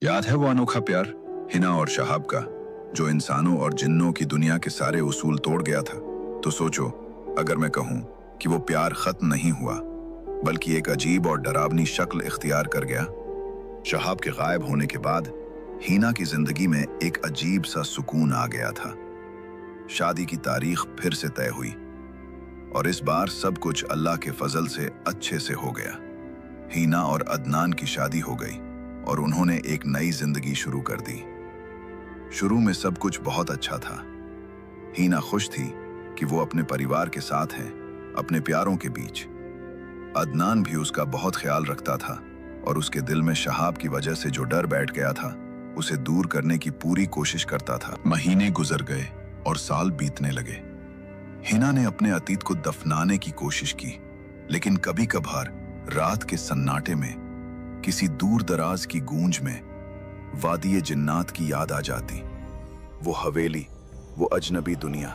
याद है वो अनोखा प्यार हिना और शहाब का, जो इंसानों और जिन्नों की दुनिया के सारे उसूल तोड़ गया था। तो सोचो, अगर मैं कहूं कि वो प्यार खत्म नहीं हुआ बल्कि एक अजीब और डरावनी शक्ल इख्तियार कर गया। शहाब के गायब होने के बाद हिना की जिंदगी में एक अजीब सा सुकून आ गया था। शादी की तारीख फिर से तय हुई और इस बार सब कुछ अल्लाह के फजल से अच्छे से हो गया। हिना और अदनान की शादी हो गई और उन्होंने एक नई जिंदगी शुरू कर दी। शुरू में सब कुछ बहुत अच्छा था। हिना खुश थी कि वो अपने परिवार के साथ है, अपने प्यारों के बीच। अदनान भी उसका बहुत ख्याल रखता था और उसके दिल में शहाब की वजह से जो डर बैठ गया था उसे दूर करने की पूरी कोशिश करता था। महीने गुजर गए और साल बीतने लगे। हिना ने अपने अतीत को दफनाने की कोशिश की, लेकिन कभी कभार रात के सन्नाटे में किसी दूर दराज की गूंज में वादिये जिन्नात की याद आ जाती। वो हवेली, वो अजनबी दुनिया,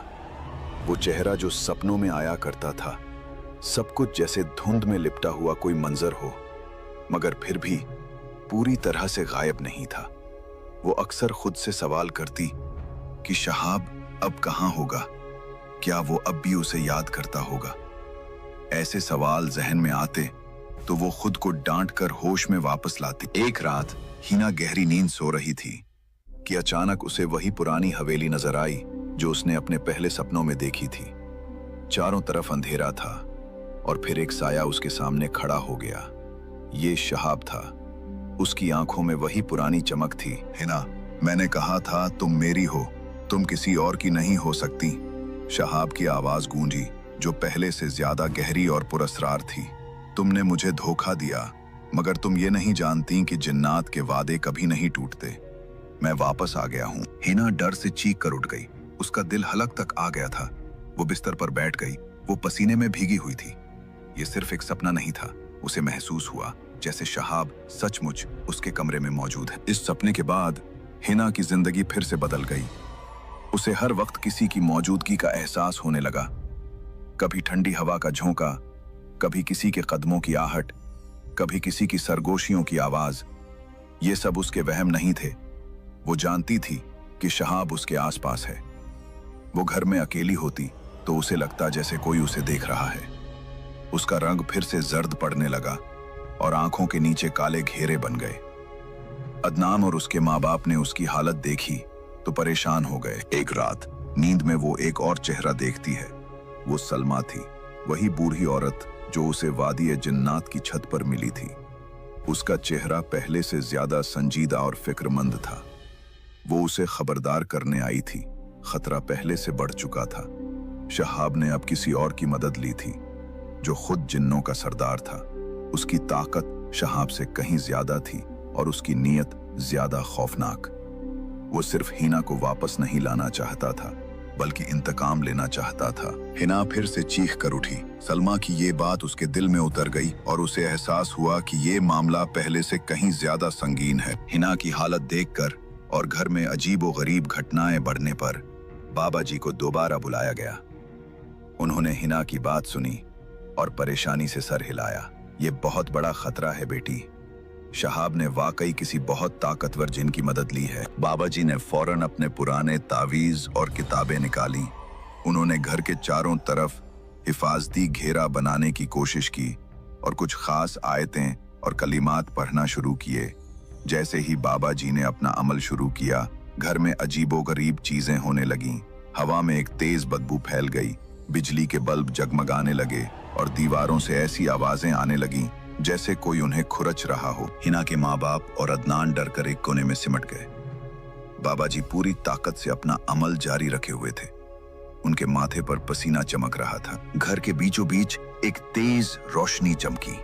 वो चेहरा जो सपनों में आया करता था। सब कुछ जैसे धुंध में लिपटा हुआ कोई मंजर हो, मगर फिर भी पूरी तरह से गायब नहीं था। वो अक्सर खुद से सवाल करती कि शहाब अब कहाँ होगा, क्या वो अब भी उसे याद करता होगा। ऐसे सवाल जहन में आते तो वो खुद को डांट कर होश में वापस लाती। एक रात हिना गहरी नींद सो रही थी कि अचानक उसे वही पुरानी हवेली नजर आई जो उसने अपने पहले सपनों में देखी थी। चारों तरफ अंधेरा था और फिर एक साया उसके सामने खड़ा हो गया। ये शहाब था। उसकी आंखों में वही पुरानी चमक थी। हिना, मैंने कहा था तुम मेरी हो, तुम किसी और की नहीं हो सकती। शहाब की आवाज गूंजी जो पहले से ज्यादा गहरी और पुरस्रार थी। तुमने मुझे धोखा दिया, मगर तुम ये नहीं जानती कि जिन्नात के वादे कभी नहीं टूटते। मैं वापस आ गया हूँ। हिना डर से चीख कर उठ गई। उसका दिल हलक तक आ गया था। वो बिस्तर पर बैठ गई। वो पसीने में भीगी हुई थी। ये सिर्फ एक सपना नहीं था। उसे महसूस हुआ जैसे शहाब सचमुच उसके कमरे में मौजूद है। इस सपने के बाद हिना की जिंदगी फिर से बदल गई। उसे हर वक्त किसी की मौजूदगी का एहसास होने लगा। कभी ठंडी हवा का झोंका, कभी किसी के कदमों की आहट, कभी किसी की सरगोशियों की आवाज। ये सब उसके वहम नहीं थे। वो जानती थी कि शहाब उसके आसपास है। वो घर में अकेली होती तो उसे लगता जैसे कोई उसे देख रहा है। उसका रंग फिर से जर्द पड़ने लगा और आंखों के नीचे काले घेरे बन गए। अदनान और उसके माँ बाप ने उसकी हालत देखी तो परेशान हो गए। एक रात नींद में वो एक और चेहरा देखती है। वो सलमा थी, वही बूढ़ी औरत जो उसे वादिये जिन्नात की छत पर मिली थी। उसका चेहरा पहले से ज्यादा संजीदा और फिक्रमंद था। वो उसे खबरदार करने आई थी। खतरा पहले से बढ़ चुका था। शहाब ने अब किसी और की मदद ली थी, जो खुद जिन्नों का सरदार था। उसकी ताकत शहाब से कहीं ज्यादा थी और उसकी नीयत ज्यादा खौफनाक। वो सिर्फ हिना को वापस नहीं लाना चाहता था, बल्कि इंतकाम लेना चाहता था। हिना फिर से चीख कर उठी। सलमा की ये बात उसके दिल में उतर गई और उसे एहसास हुआ कि ये मामला पहले से कहीं ज्यादा संगीन है। हिना की हालत देखकर और घर में अजीब व गरीब घटनाएं बढ़ने पर बाबा जी को दोबारा बुलाया गया। उन्होंने हिना की बात सुनी और परेशानी से सर हिलाया। ये बहुत बड़ा खतरा है बेटी। शहाब ने वाकई किसी बहुत ताकतवर जिन की मदद ली है। बाबा जी ने फौरन अपने पुराने तावीज और किताबें निकाली। उन्होंने घर के चारों तरफ हिफाजती घेरा बनाने की कोशिश की और कुछ खास आयतें और कलिमात पढ़ना शुरू किए। जैसे ही बाबा जी ने अपना अमल शुरू किया, घर में अजीबोगरीब चीजें होने लगीं। हवा में एक तेज बदबू फैल गई, बिजली के बल्ब जगमगाने लगे और दीवारों से ऐसी आवाजें आने लगीं जैसे कोई उन्हें खुरच रहा हो। हिना के माँ बाप और अदनान डर कर एक कोने में सिमट गए। बाबा जी पूरी ताकत से अपना अमल जारी रखे हुए थे। उनके माथे पर पसीना चमक रहा था। घर के बीचों बीच एक तेज रोशनी चमकी।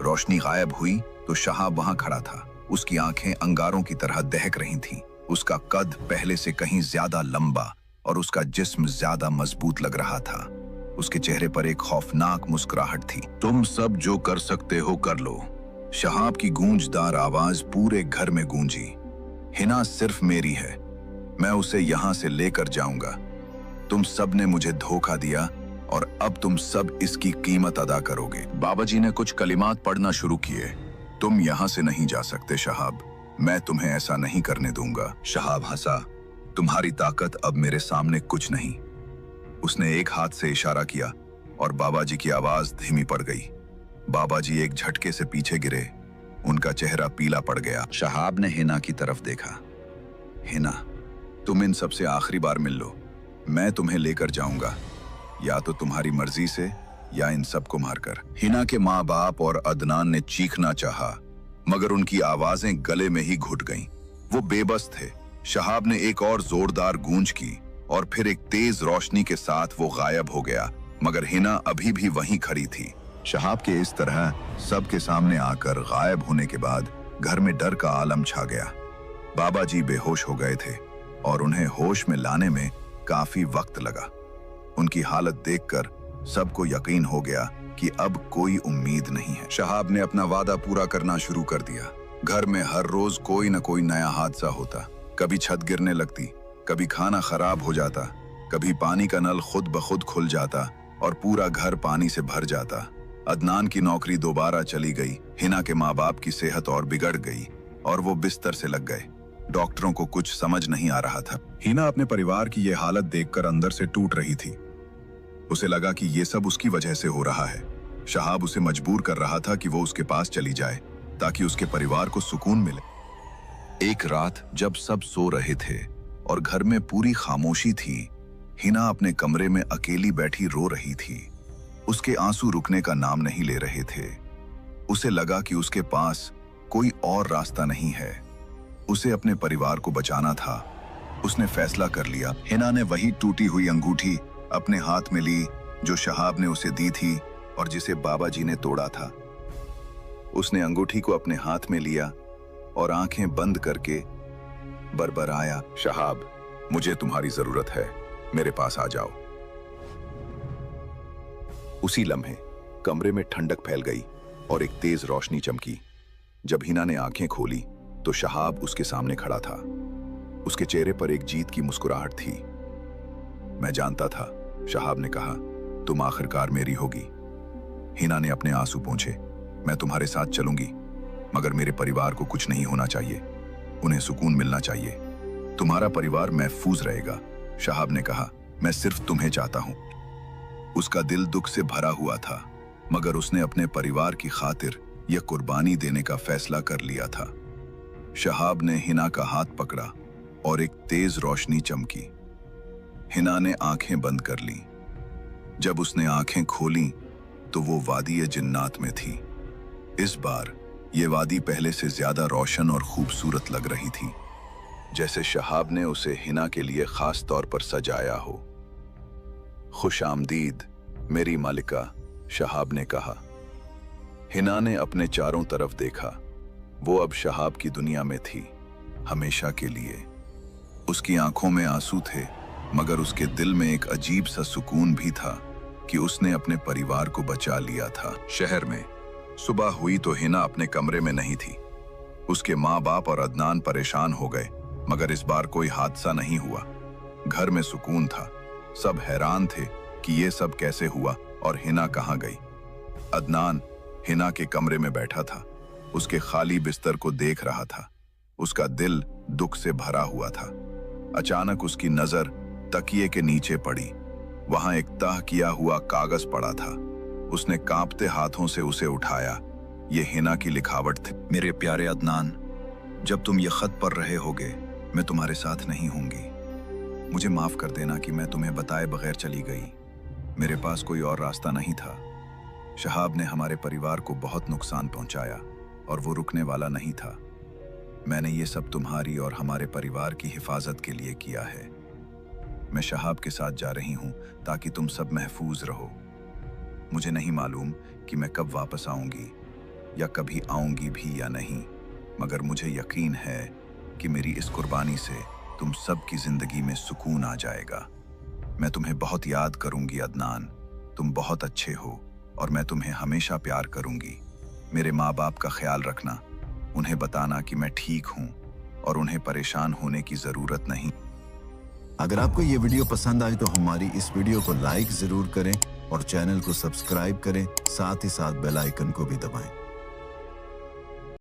रोशनी गायब हुई तो शहाब वहां खड़ा था। उसकी आंखें अंगारों की तरह दहक रही थीं। उसका कद पहले से कहीं ज्यादा लंबा और उसका जिस्म ज्यादा मजबूत लग रहा था। उसके चेहरे पर एक खौफनाक मुस्कुराहट थी। तुम सब जो कर सकते हो कर लो। शहाब की गूंजदार आवाज पूरे घर में गूंजी। हिना सिर्फ मेरी है, मैं उसे यहां से लेकर जाऊंगा। तुम सब ने मुझे धोखा दिया और अब तुम सब इसकी कीमत अदा करोगे। बाबा जी ने कुछ कलिमात पढ़ना शुरू किए। तुम यहां से नहीं जा सकते शहाब, मैं तुम्हें ऐसा नहीं करने दूंगा। शहाब हंसा, तुम्हारी ताकत अब मेरे सामने कुछ नहीं। उसने एक हाथ से इशारा किया और बाबा जी की आवाज धीमी पड़ गई। बाबा जी एक झटके से पीछे गिरे, उनका चेहरा पीला पड़ गया। शहाब ने हिना की तरफ देखा। हिना, तुम इन सबसे आखिरी बार मिल लो, मैं तुम्हें लेकर जाऊंगा, या तो तुम्हारी मर्जी से या इन सबको मारकर। हिना के माँ बाप और अदनान ने चीखना चाहा, मगर उनकी आवाजें गले में ही घुट गईं। वो बेबस थे। शहाब ने एक और जोरदार गूंज की और फिर एक तेज रोशनी के साथ वो गायब हो गया, मगर हिना अभी भी वहीं खड़ी थी। शहाब के इस तरह सबके सामने आकर गायब होने के बाद घर में डर का आलम छा गया। बाबा जी बेहोश हो गए थे और उन्हें होश में लाने में काफी वक्त लगा। उनकी हालत देखकर सबको यकीन हो गया कि अब कोई उम्मीद नहीं है। शहाब ने अपना वादा पूरा करना शुरू कर दिया। घर में हर रोज कोई न कोई नया हादसा होता। कभी छत गिरने लगती, कभी खाना खराब हो जाता, कभी पानी का नल खुद ब खुद खुल जाता और पूरा घर पानी से भर जाता। अदनान की नौकरी दोबारा चली गई। हिना के माँ बाप की सेहत और बिगड़ गई और वो बिस्तर से लग गए। डॉक्टरों को कुछ समझ नहीं आ रहा था। हिना अपने परिवार की ये हालत देखकर अंदर से टूट रही थी। उसे लगा कि ये सब उसकी वजह से हो रहा है। शहाब उसे मजबूर कर रहा था कि वो उसके पास चली जाए ताकि उसके परिवार को सुकून मिले। एक रात जब सब सो रहे थे और घर में पूरी खामोशी थी, हिना अपने कमरे में अकेली बैठी रो रही थी। उसके आंसू रुकने का नाम नहीं ले रहे थे। उसे लगा कि उसके पास कोई और रास्ता नहीं है। उसे अपने परिवार को बचाना था। उसने फैसला कर लिया। हिना ने वही टूटी हुई अंगूठी अपने हाथ में ली जो शहाब ने उसे दी थी और जिसे बाबा जी ने तोड़ा था। उसने अंगूठी को अपने हाथ में लिया और आंखें बंद करके बरबराया, शहाब, मुझे तुम्हारी जरूरत है, मेरे पास आ जाओ। उसी लम्हे कमरे में ठंडक फैल गई और एक तेज रोशनी चमकी। जब हिना ने आंखें खोली तो शहाब उसके सामने खड़ा था। उसके चेहरे पर एक जीत की मुस्कुराहट थी। मैं जानता था, शहाब ने कहा, तुम आखिरकार मेरी होगी। हिना ने अपने आंसू पोंछे। मैं तुम्हारे साथ चलूंगी, मगर मेरे परिवार को कुछ नहीं होना चाहिए। उन्हें सुकून मिलना चाहिए। तुम्हारा परिवार महफूज रहेगा, शहाब ने कहा। मैं सिर्फ तुम्हें चाहता हूं। उसका दिल दुख से भरा हुआ था, मगर उसने अपने परिवार की खातिर यह कुर्बानी देने का फैसला कर लिया था। शहाब ने हिना का हाथ पकड़ा और एक तेज रोशनी चमकी। हिना ने आंखें बंद कर ली। जब उसने आंखें खोली तो वो वादी जिन्नात में थी। इस बार ये वादी पहले से ज्यादा रोशन और खूबसूरत लग रही थी, जैसे शहाब ने उसे हिना के लिए खास तौर पर सजाया हो। खुश आमदीद मेरी मालिका, शहाब ने कहा। हिना ने अपने चारों तरफ देखा। वो अब शहाब की दुनिया में थी, हमेशा के लिए। उसकी आंखों में आंसू थे, मगर उसके दिल में एक अजीब सा सुकून भी था कि उसने अपने परिवार को बचा लिया था। शहर में सुबह हुई तो हिना अपने कमरे में नहीं थी। उसके माँ बाप और अदनान परेशान हो गए, मगर इस बार कोई हादसा नहीं हुआ। घर में सुकून था। सब हैरान थे कि ये सब कैसे हुआ और हिना कहाँ गई। अदनान हिना के कमरे में बैठा था, उसके खाली बिस्तर को देख रहा था। उसका दिल दुख से भरा हुआ था। अचानक उसकी नजर तकिए के नीचे पड़ी। वहां एक तह किया हुआ कागज पड़ा था। उसने कांपते हाथों से उसे उठाया। ये हिना की लिखावट थी। मेरे प्यारे अदनान, जब तुम ये खत पढ़ रहे होगे, मैं तुम्हारे साथ नहीं होंगी। मुझे माफ कर देना कि मैं तुम्हें बताए बगैर चली गई। मेरे पास कोई और रास्ता नहीं था। शहाब ने हमारे परिवार को बहुत नुकसान पहुंचाया और वो रुकने वाला नहीं था। मैंने ये सब तुम्हारी और हमारे परिवार की हिफाजत के लिए किया है। मैं शहाब के साथ जा रही हूं ताकि तुम सब महफूज रहो। मुझे नहीं मालूम कि मैं कब वापस आऊंगी या कभी आऊंगी भी या नहीं, मगर मुझे यकीन है कि मेरी इस कुर्बानी से तुम सब की जिंदगी में सुकून आ जाएगा। मैं तुम्हें बहुत याद करूंगी अदनान। तुम बहुत अच्छे हो और मैं तुम्हें हमेशा प्यार करूंगी। मेरे माँ बाप का ख्याल रखना। उन्हें बताना कि मैं ठीक हूं और उन्हें परेशान होने की जरूरत नहीं। अगर आपको ये वीडियो पसंद आई तो हमारी इस वीडियो को लाइक जरूर करें और चैनल को सब्सक्राइब करें, साथ ही साथ बेल आइकन को भी दबाएं।